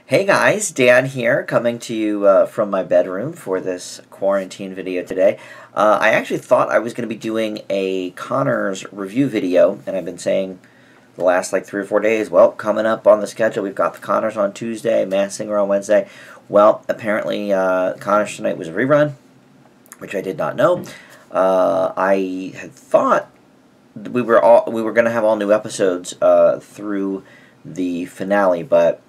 Hey guys, Dan here, coming to you from my bedroom for this quarantine video today. I actually thought I was going to be doing a Connors review video, and I've been saying the last like 3 or 4 days, well, coming up on the schedule, we've got the Connors on Tuesday, Masked Singer on Wednesday. Well, apparently Connors tonight was a rerun, which I did not know. I had thought we were going to have all new episodes through the finale, but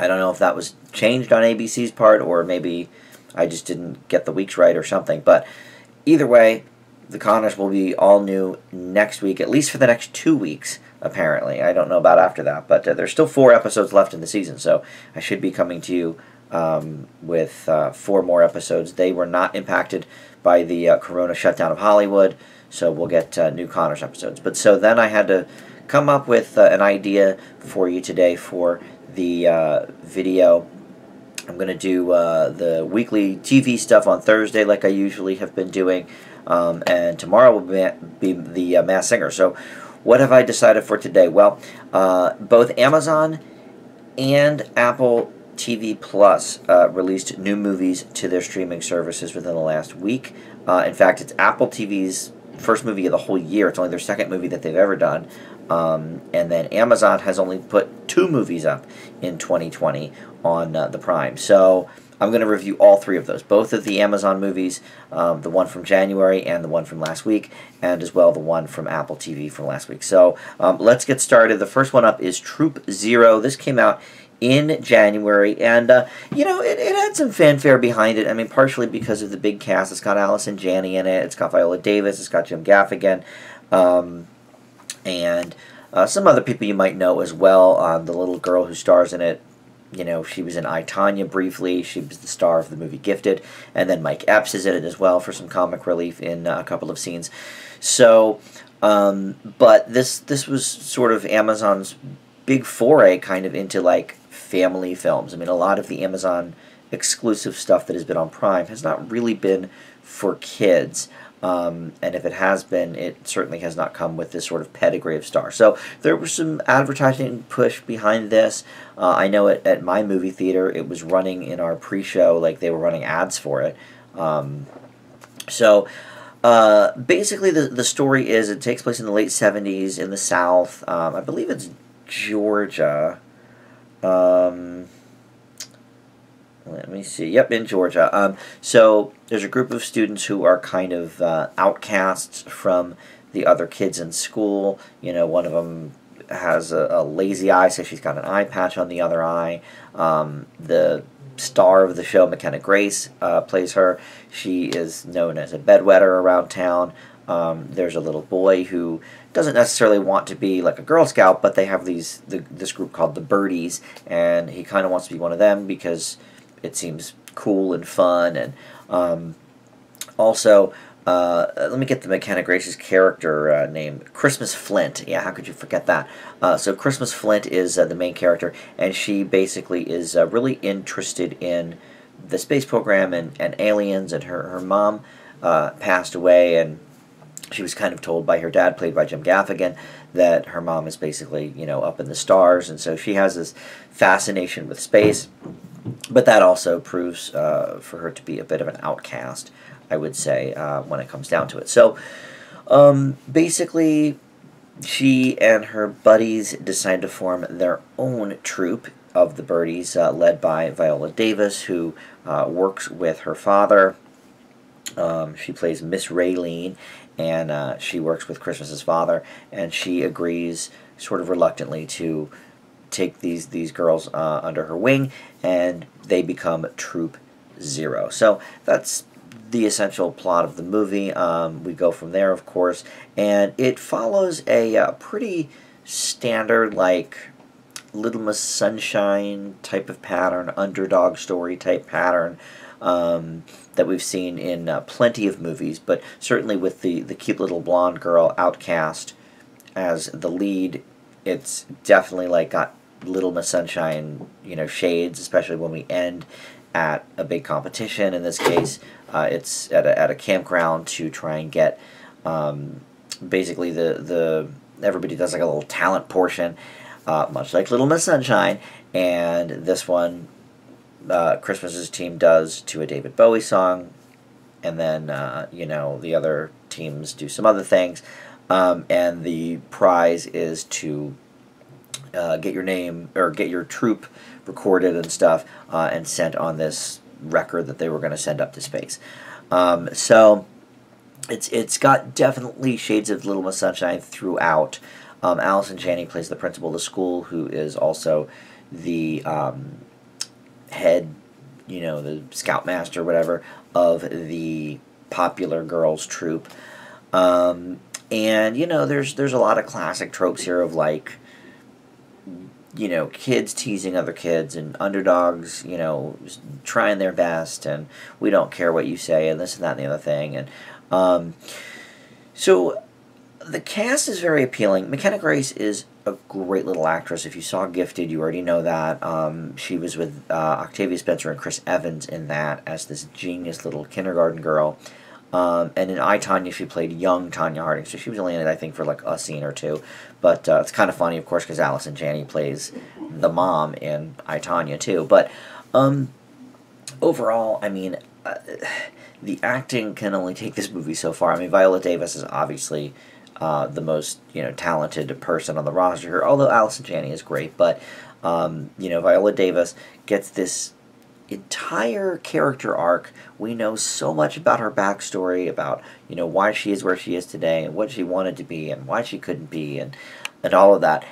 I don't know if that was changed on ABC's part, or maybe I just didn't get the weeks right or something. But either way, the Connors will be all new next week, at least for the next 2 weeks, apparently. I don't know about after that, but there's still 4 episodes left in the season, so I should be coming to you with 4 more episodes. They were not impacted by the corona shutdown of Hollywood, so we'll get new Connors episodes. But so then I had to come up with an idea for you today for the video. I'm going to do the weekly TV stuff on Thursday like I usually have been doing, and tomorrow will be the Masked Singer. So what have I decided for today? Well, both Amazon and Apple TV Plus released new movies to their streaming services within the last week. In fact, it's Apple TV's first movie of the whole year. It's only their second movie that they've ever done. And then Amazon has only put 2 movies up in 2020 on the Prime. So I'm going to review all 3 of those. Both of the Amazon movies, the one from January and the one from last week, and as well the one from Apple TV from last week. So let's get started. The first one up is Troop Zero. This came out in January, and you know, it had some fanfare behind it. I mean, partially because of the big cast. It's got Allison Janney in it. It's got Viola Davis. It's got Jim Gaffigan. And some other people you might know as well. The little girl who stars in it, you know, she was in I, Tonya briefly. She was the star of the movie Gifted. And then Mike Epps is in it as well for some comic relief in a couple of scenes. So, but this was sort of Amazon's big foray kind of into like family films. I mean, a lot of the Amazon exclusive stuff that has been on Prime has not really been for kids. And if it has been, it certainly has not come with this sort of pedigree of star. So there was some advertising push behind this. I know at my movie theater, it was running in our pre-show, like they were running ads for it. Basically the story is it takes place in the late 70s in the South. I believe it's Georgia. Let me see. Yep, in Georgia. So there's a group of students who are kind of outcasts from the other kids in school. You know, one of them has a lazy eye, so she's got an eye patch on the other eye. The star of the show, McKenna Grace, plays her. She is known as a bedwetter around town. There's a little boy who doesn't necessarily want to be like a Girl Scout, but they have this group called the Birdies, and he kind of wants to be one of them because it seems cool and fun. And also, let me get the McKenna Grace's character name. Christmas Flint. Yeah, how could you forget that? So Christmas Flint is the main character, and she basically is really interested in the space program and aliens, and her mom passed away, and she was kind of told by her dad, played by Jim Gaffigan, that her mom is basically, you know, up in the stars, and so she has this fascination with space. But that also proves for her to be a bit of an outcast, I would say, when it comes down to it. So, basically, she and her buddies decide to form their own troupe of the Birdies, led by Viola Davis, who works with her father. She plays Miss Raylene, and she works with Christmas's father, and she agrees sort of reluctantly to take these girls under her wing, and they become Troop Zero. So that's the essential plot of the movie. We go from there, of course, and it follows a pretty standard, like, Little Miss Sunshine type of pattern, underdog story type pattern that we've seen in plenty of movies, but certainly with the cute little blonde girl outcast as the lead, it's definitely like got Little Miss Sunshine, you know, shades, especially when we end at a big competition. In this case, it's at a campground to try and get basically everybody does like a little talent portion, much like Little Miss Sunshine, and this one, Christmas's team does to a David Bowie song, and then, the other teams do some other things, and the prize is to get your name, or get your troupe recorded and stuff, and sent on this record that they were going to send up to space. So it's got definitely shades of Little Miss Sunshine throughout. Allison Janney plays the principal of the school, who is also the head, the scoutmaster, whatever, of the popular girls troupe. And there's a lot of classic tropes here of, like, kids teasing other kids, and underdogs, trying their best, and we don't care what you say, and this and that and the other thing. And so the cast is very appealing. McKenna Grace is a great little actress. If you saw Gifted, you already know that. She was with Octavia Spencer and Chris Evans in that as this genius little kindergarten girl. And in I, Tonya, she played young Tonya Harding, so she was only in it, I think, for like a scene or two. But it's kind of funny, of course, because Allison Janney plays the mom in I, Tonya, too. But overall, I mean, the acting can only take this movie so far. I mean, Viola Davis is obviously the most, talented person on the roster here, although Allison Janney is great. But, Viola Davis gets this entire character arc. We know so much about her backstory, about why she is where she is today, and what she wanted to be, and why she couldn't be, and all of that.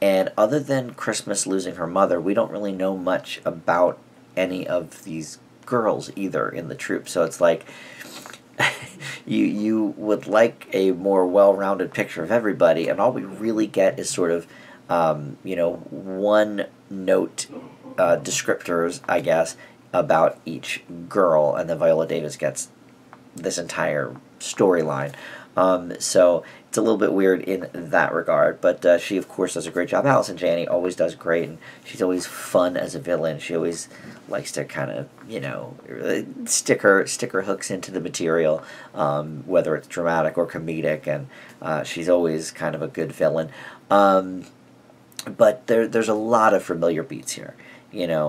And other than Christmas losing her mother, we don't really know much about any of these girls either in the troupe. So it's like you would like a more well-rounded picture of everybody, and all we really get is sort of one note descriptors, I guess, about each girl, and then Viola Davis gets this entire storyline. So it's a little bit weird in that regard, but she, of course, does a great job. Allison Janney always does great, and she's always fun as a villain. She always likes to kind of, stick her hooks into the material, whether it's dramatic or comedic, and she's always kind of a good villain. But there's a lot of familiar beats here,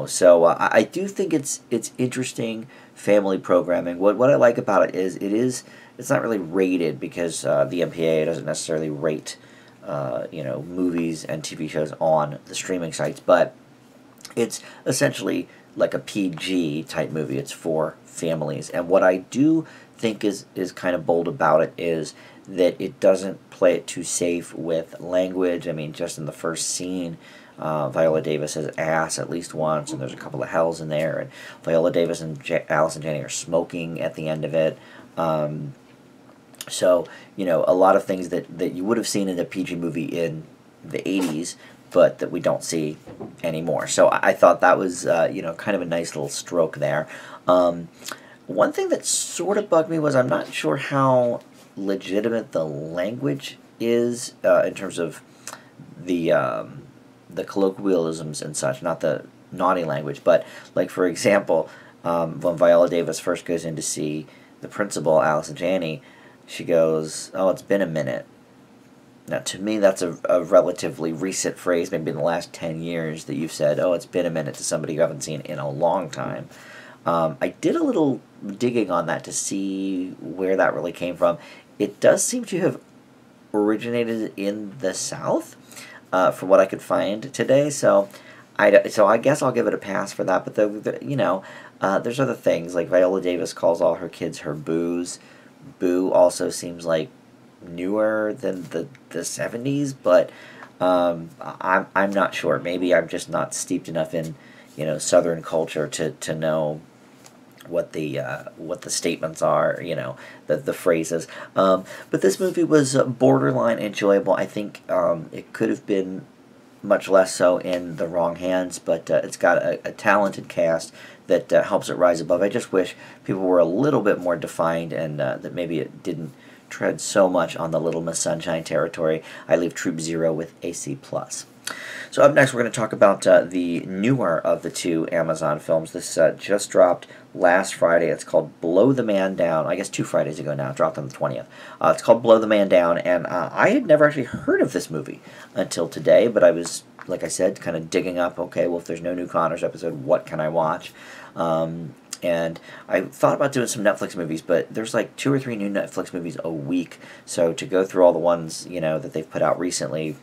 so I do think it's interesting family programming. What I like about it is it's not really rated, because the MPAA doesn't necessarily rate movies and TV shows on the streaming sites, but it's essentially like a PG type movie. It's for families, and what I do think is kind of bold about it is that it doesn't play it too safe with language. I mean, just in the first scene, Viola Davis says ass at least once, and there's a couple of hells in there, and Viola Davis and Allison Janney are smoking at the end of it. So, a lot of things that you would have seen in a PG movie in the 80s, but that we don't see anymore. So I thought that was, kind of a nice little stroke there. One thing that sort of bugged me was I'm not sure how legitimate the language is in terms of the colloquialisms and such, not the naughty language, but, like, for example, when Viola Davis first goes in to see the principal, Allison Janney, she goes, "Oh, it's been a minute." Now, to me, that's a relatively recent phrase, maybe in the last 10 years, that you've said, "Oh, it's been a minute," to somebody you haven't seen in a long time. I did a little digging on that to see where that really came from. It does seem to have originated in the South, from what I could find today. So I guess I'll give it a pass for that. But there's other things, like Viola Davis calls all her kids her boos. Boo also seems like newer than the 70s, but I'm not sure. Maybe I'm just not steeped enough in Southern culture to know what the statements are, the phrases. But this movie was borderline enjoyable. I think it could have been much less so in the wrong hands, but it's got a talented cast that helps it rise above. I just wish people were a little bit more defined, and that maybe it didn't tread so much on the Little Miss Sunshine territory. I leave Troop Zero with a C+. So up next, we're going to talk about the newer of the two Amazon films. This just dropped last Friday. It's called Blow the Man Down. I guess 2 Fridays ago now. It dropped on the 20th. It's called Blow the Man Down, and I had never actually heard of this movie until today, but I was, like I said, kind of digging up, okay, well, if there's no new Connors episode, what can I watch? And I thought about doing some Netflix movies, but there's like 2 or 3 new Netflix movies a week, so to go through all the ones, that they've put out recently,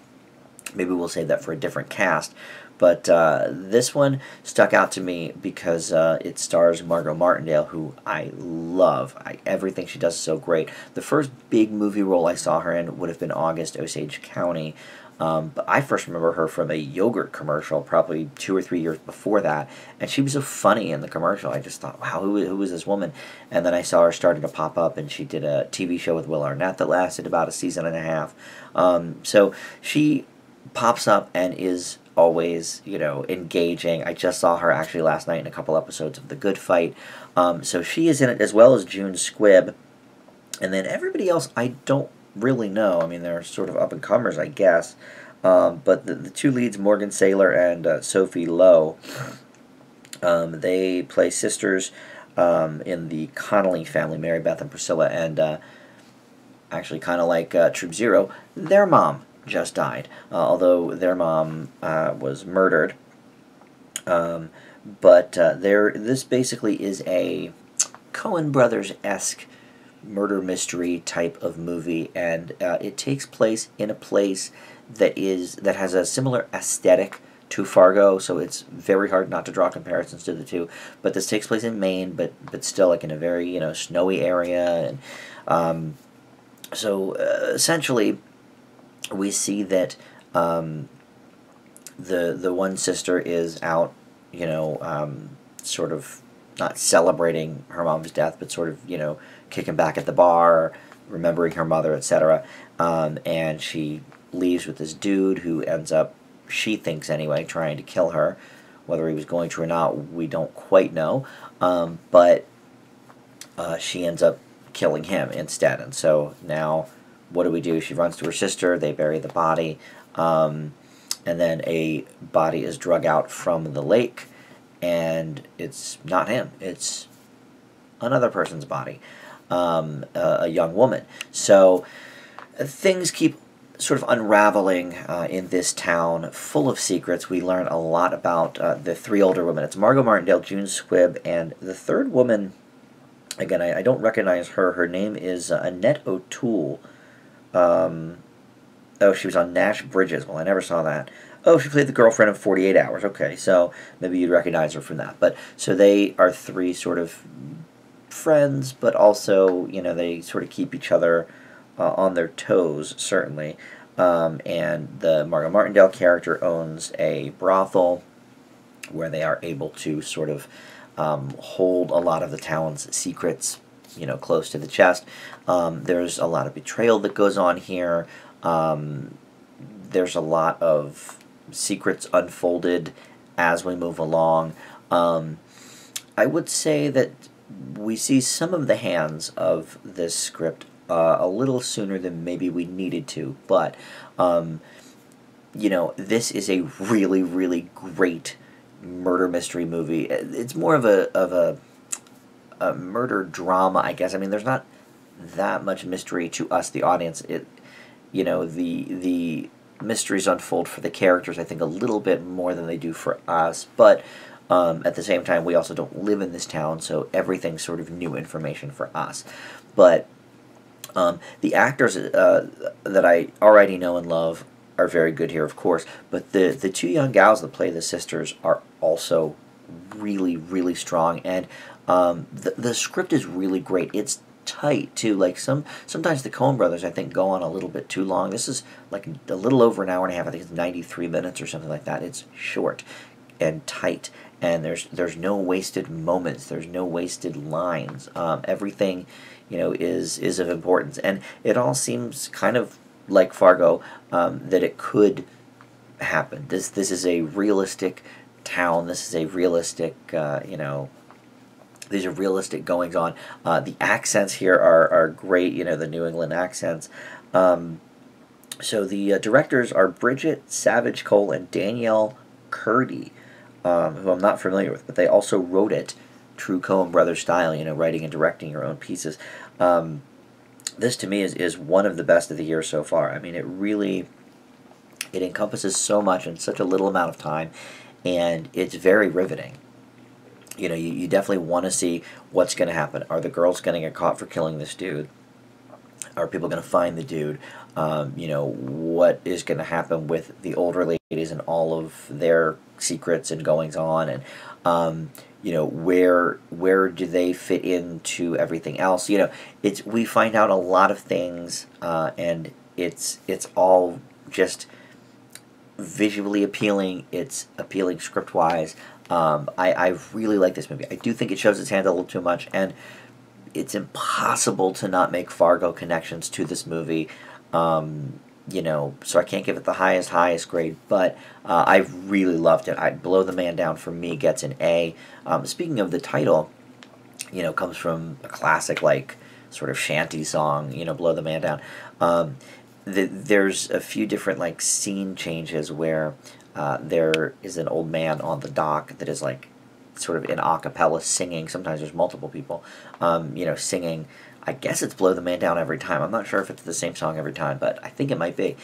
maybe we'll save that for a different cast. But this one stuck out to me because it stars Margot Martindale, who I love. Everything she does is so great. The first big movie role I saw her in would have been August, Osage County. But I first remember her from a yogurt commercial, probably 2 or 3 years before that. And she was so funny in the commercial. I just thought, wow, who is this woman? And then I saw her starting to pop up, and she did a TV show with Will Arnett that lasted about a season and a half. So she pops up and is always, engaging. I just saw her actually last night in a couple episodes of The Good Fight. So she is in it, as well as June Squibb. And then everybody else I don't really know. I mean, they're sort of up-and-comers, I guess. But the 2 leads, Morgan Saylor and Sophie Lowe, they play sisters in the Connolly family, Mary Beth and Priscilla, and actually kind of like Troop Zero, their mom just died, although their mom was murdered. But this basically is a Coen Brothers-esque murder mystery type of movie, and it takes place in a place that has a similar aesthetic to Fargo, so it's very hard not to draw comparisons to the two. But this takes place in Maine, but still like in a very snowy area, and so essentially we see that the one sister is out, sort of not celebrating her mom's death, but sort of, kicking back at the bar, remembering her mother, etc. And she leaves with this dude who ends up, she thinks anyway, trying to kill her. Whether he was going to or not, we don't quite know. But she ends up killing him instead. And so now, what do? She runs to her sister, they bury the body, and then a body is drug out from the lake, and it's not him, it's another person's body, a young woman. So things keep sort of unraveling in this town full of secrets. We learn a lot about the 3 older women. It's Margot Martindale, June Squibb, and the third woman, again, I don't recognize her. Her name is Annette O'Toole. Oh, she was on Nash Bridges. Well, I never saw that. Oh, she played the girlfriend in 48 Hours. Okay, so maybe you'd recognize her from that. But so they are 3 sort of friends, but also, they sort of keep each other on their toes, certainly. And the Margot Martindale character owns a brothel where they are able to sort of hold a lot of the town's secrets, close to the chest. There's a lot of betrayal that goes on here. There's a lot of secrets unfolded as we move along. I would say that we see some of the hands of this script a little sooner than maybe we needed to, but this is a really, really great murder mystery movie. It's more of a murder drama, I guess. I mean, there's not that much mystery to us, the audience. The mysteries unfold for the characters, I think, a little bit more than they do for us, but at the same time, we also don't live in this town, so everything's sort of new information for us. But the actors that I already know and love are very good here, of course, but the 2 young gals that play the sisters are also really, really strong, and the script is really great. It's tight, too. Like, sometimes the Coen brothers, I think, go on a little bit too long. This is like a little over an hour and a half. I think it's 93 minutes or something like that. It's short and tight, and there's no wasted moments. There's no wasted lines. Everything, is of importance, and it all seems kind of like Fargo, that it could happen. This is a realistic town. This is a realistic, these are realistic goings on. The accents here are great, the New England accents. So the directors are Bridget Savage Cole and Danielle Curdy, who I'm not familiar with, but they also wrote it, true Coen Brothers style, writing and directing your own pieces. This to me is one of the best of the year so far. I mean, it encompasses so much in such a little amount of time, and it's very riveting. You definitely want to see what's going to happen. Are the girls going to get caught for killing this dude? Are people going to find the dude? What is going to happen with the older ladies and all of their secrets and goings on, and where do they fit into everything else? We find out a lot of things, and it's all just visually appealing. It's appealing script wise. I really like this movie. I do think it shows its hand a little too much, and it's impossible to not make Fargo connections to this movie. So I can't give it the highest grade, but I really loved it. Below the Man Down for me gets an A. Speaking of the title, comes from a classic like sort of shanty song, Below the Man Down. There's a few different like scene changes where there is an old man on the dock that is like sort of in a cappella singing. Sometimes there's multiple people, singing. I guess it's Blow the Man Down every time. I'm not sure if it's the same song every time, but I think it might be.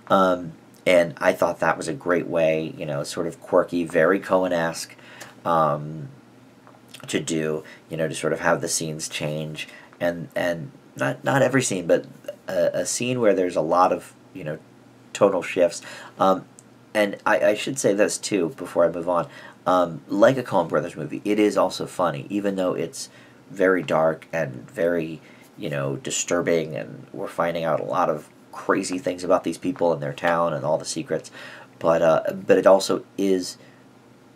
And I thought that was a great way, sort of quirky, very Coen-esque to do, to sort of have the scenes change. And not every scene, but a scene where there's a lot of, tonal shifts. And I should say this, too, before I move on. Like a Coen Brothers movie, it is also funny, even though it's very dark and very, disturbing, and we're finding out a lot of crazy things about these people and their town and all the secrets. But it also is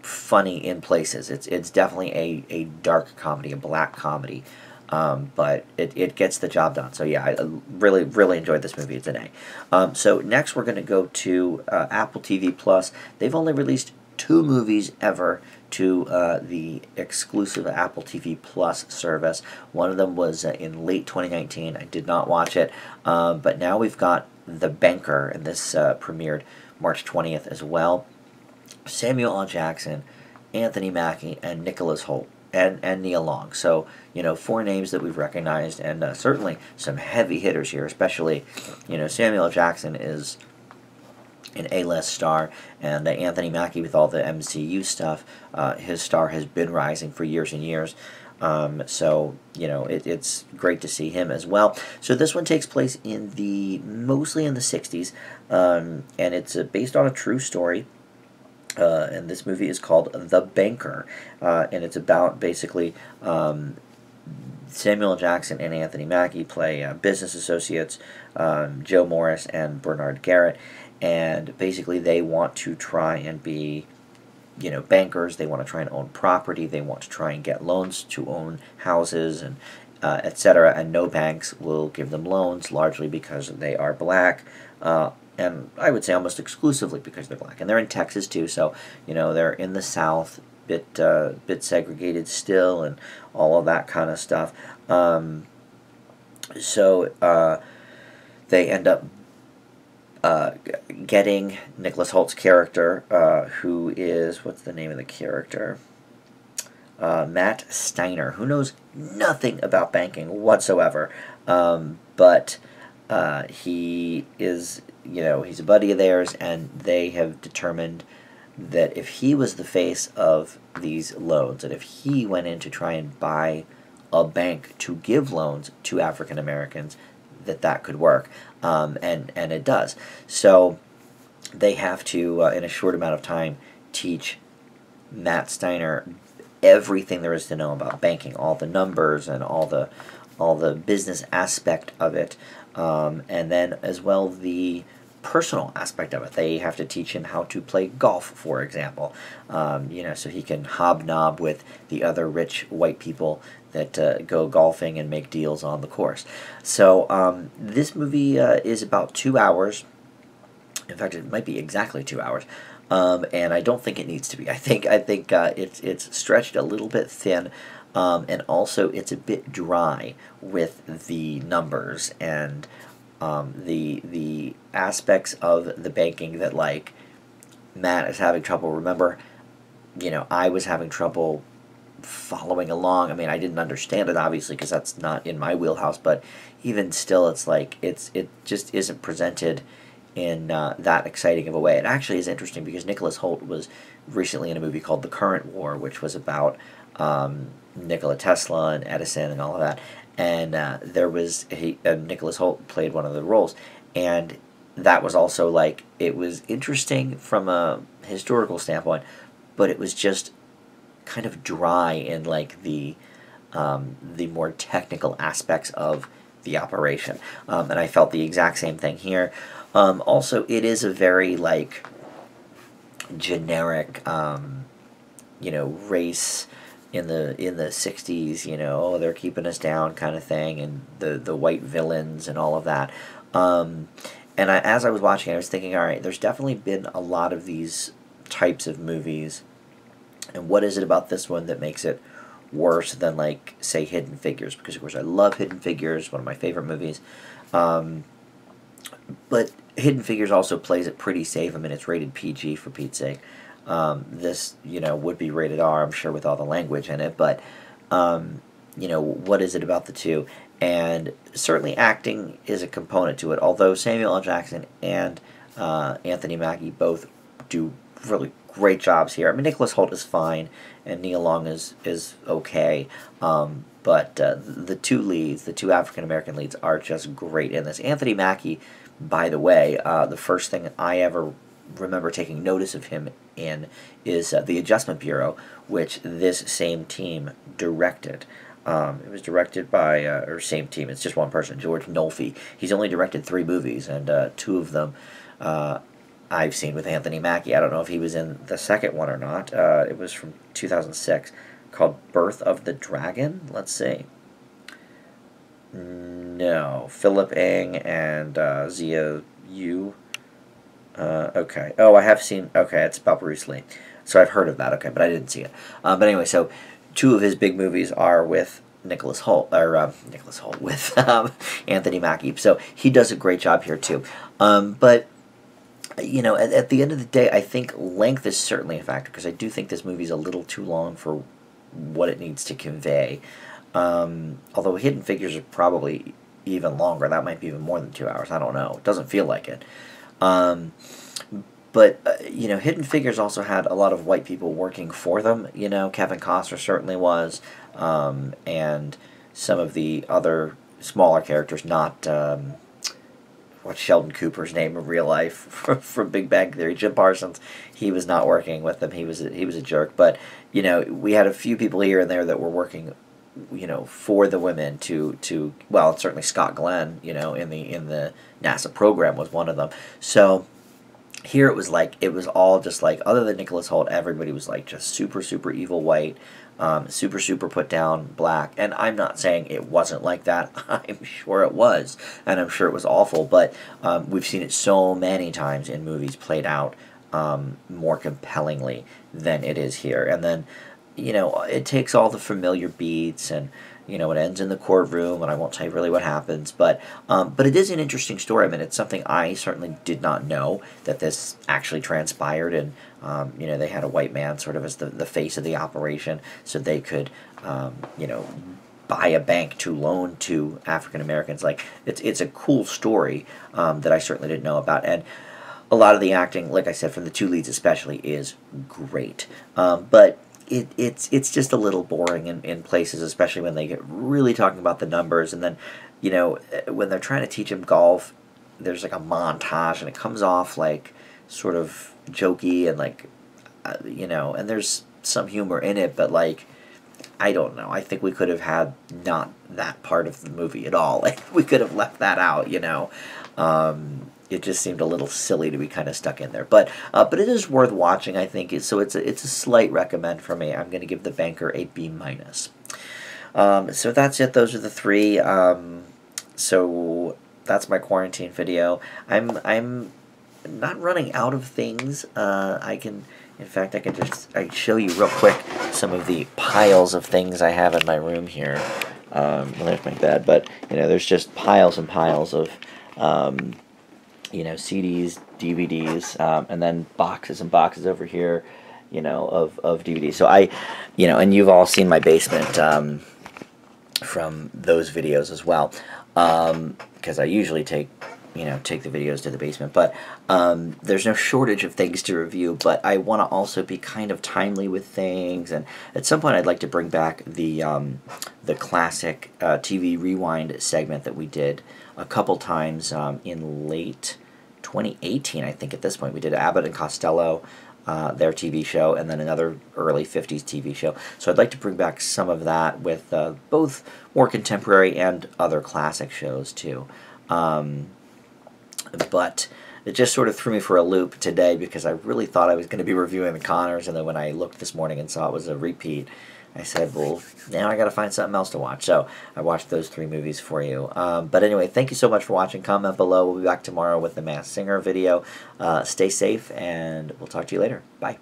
funny in places. It's definitely a dark comedy, a black comedy. But it gets the job done. So yeah, I really, really enjoyed this movie. It's an A. So next we're going to go to Apple TV Plus. They've only released 2 movies ever to the exclusive Apple TV Plus service. One of them was in late 2019. I did not watch it. But now we've got The Banker, and this premiered March 20th as well. Samuel L. Jackson, Anthony Mackie, and Nicholas Hoult. And Nia Long. So, 4 names that we've recognized, and certainly some heavy hitters here, especially, Samuel L. Jackson is an A-list star, and Anthony Mackie, with all the MCU stuff, his star has been rising for years and years. So, it's great to see him as well. So this one takes place mostly in the 60s, and it's based on a true story. And this movie is called The Banker, and it's about basically Samuel L. Jackson and Anthony Mackie play business associates, Joe Morris and Bernard Garrett, and basically they want to try and be, bankers. They want to try and own property. They want to try and get loans to own houses and etc. And no banks will give them loans, largely because they are black. And I would say almost exclusively because they're black. And they're in Texas, too, so, they're in the South, bit segregated still, and all of that kind of stuff. So they end up getting Nicholas Holt's character, who is, what's the name of the character? Matt Steiner, who knows nothing about banking whatsoever, but he is... he's a buddy of theirs, and they have determined that if he was the face of these loans, and if he went in to try and buy a bank to give loans to African Americans, that could work, and it does. So they have to, in a short amount of time, teach Matt Steiner everything there is to know about banking, all the numbers and all the business aspect of it. And then as well the personal aspect of it. They have to teach him how to play golf, for example, so he can hobnob with the other rich white people that go golfing and make deals on the course. So this movie is about 2 hours. In fact, it might be exactly 2 hours. And I don't think it needs to be. I think it's stretched a little bit thin. And also it's a bit dry with the numbers, and The aspects of the banking that, like, Matt is having trouble. Remember, I was having trouble following along. I mean, I didn't understand it, obviously, because that's not in my wheelhouse, but even still, it's like, it just isn't presented in that exciting of a way. It actually is interesting because Nicholas Hoult was recently in a movie called The Current War, which was about Nikola Tesla and Edison and all of that, and there was Nicholas Hoult played one of the roles, and that was also, like, it was interesting from a historical standpoint, but it was just kind of dry in, like, the more technical aspects of the operation, and I felt the exact same thing here. Also, it is a very, like, generic, race in the 60s, oh, they're keeping us down kind of thing, and the white villains and all of that. And as I was watching it, I was thinking, all right, there's definitely been a lot of these types of movies, and what is it about this one that makes it worse than, like, say, Hidden Figures? Because, of course, I love Hidden Figures, one of my favorite movies. But Hidden Figures also plays it pretty safe. I mean, it's rated PG, for Pete's sake. This, would be rated R, I'm sure, with all the language in it. But, what is it about the two? And certainly acting is a component to it. Although Samuel L. Jackson and Anthony Mackie both do really great jobs here. I mean, Nicholas Hoult is fine, and Nia Long is okay. But the two leads, the two African-American leads, are just great in this. Anthony Mackie, by the way, the first thing I ever remember taking notice of him in is The Adjustment Bureau, which this same team directed. It was directed by, or same team, it's just one person, George Nolfi. He's only directed 3 movies, and 2 of them I've seen with Anthony Mackie. I don't know if he was in the second one or not. It was from 2006, called Birth of the Dragon. Let's see. No. Philip Ng and Zia Yu. Okay. Oh, I have seen... Okay, it's about Bruce Lee. So I've heard of that, okay, but I didn't see it. But anyway, so 2 of his big movies are with Nicholas Hoult, with Anthony Mackie. So he does a great job here, too. But, at the end of the day, I think length is certainly a factor, because I do think this movie's a little too long for what it needs to convey. Although Hidden Figures are probably even longer. That might be even more than 2 hours. I don't know. It doesn't feel like it. But, Hidden Figures also had a lot of white people working for them. Kevin Costner certainly was. And some of the other smaller characters, not, what's Sheldon Cooper's name in real life from Big Bang Theory? Jim Parsons. He was not working with them. He was a jerk. But, we had a few people here and there that were working, for the women to well, certainly Scott Glenn, in the NASA program was one of them. So here it was like, it was all just like, other than Nicholas Hoult, everybody was like just super, super evil white, super, super put down black. And I'm not saying it wasn't like that. I'm sure it was, and I'm sure it was awful, but we've seen it so many times in movies played out more compellingly than it is here. And then, it takes all the familiar beats, and, it ends in the courtroom, and I won't tell you really what happens, but it is an interesting story. I mean, it's something I certainly did not know, that this actually transpired, and, they had a white man sort of as the face of the operation, so they could, buy a bank to loan to African Americans. Like, it's a cool story that I certainly didn't know about, and a lot of the acting, like I said, from the 2 leads especially, is great. But it's just a little boring in places, especially when they get really talking about the numbers, and then, when they're trying to teach him golf, there's like a montage, and it comes off like sort of jokey, and like, and there's some humor in it, but like, I don't know. I think we could have had not that part of the movie at all. Like, we could have left that out, It just seemed a little silly to be kind of stuck in there. But it is worth watching, I think. So it's a slight recommend for me. I'm going to give The Banker a B-. So that's it. Those are the 3. So that's my quarantine video. I'm not running out of things. I can show you real quick some of the piles of things I have in my room here. Well, there's my bed, but there's just piles and piles of you know, CDs, DVDs, and then boxes and boxes over here, you know, of DVDs. So you know, and you've all seen my basement from those videos as well, because I usually take the videos to the basement. But there's no shortage of things to review, but I want to also be kind of timely with things, and at some point I'd like to bring back the classic TV Rewind segment that we did a couple times in late 2018, I think. At this point, we did Abbott and Costello, their TV show, and then another early 50s TV show. So I'd like to bring back some of that with both more contemporary and other classic shows too. But it just sort of threw me for a loop today, because I really thought I was going to be reviewing the Connors, and then when I looked this morning and saw it was a repeat, I said, well, now I got to find something else to watch. So I watched those 3 movies for you. But anyway, thank you so much for watching. Comment below. We'll be back tomorrow with the Masked Singer video. Stay safe, and we'll talk to you later. Bye.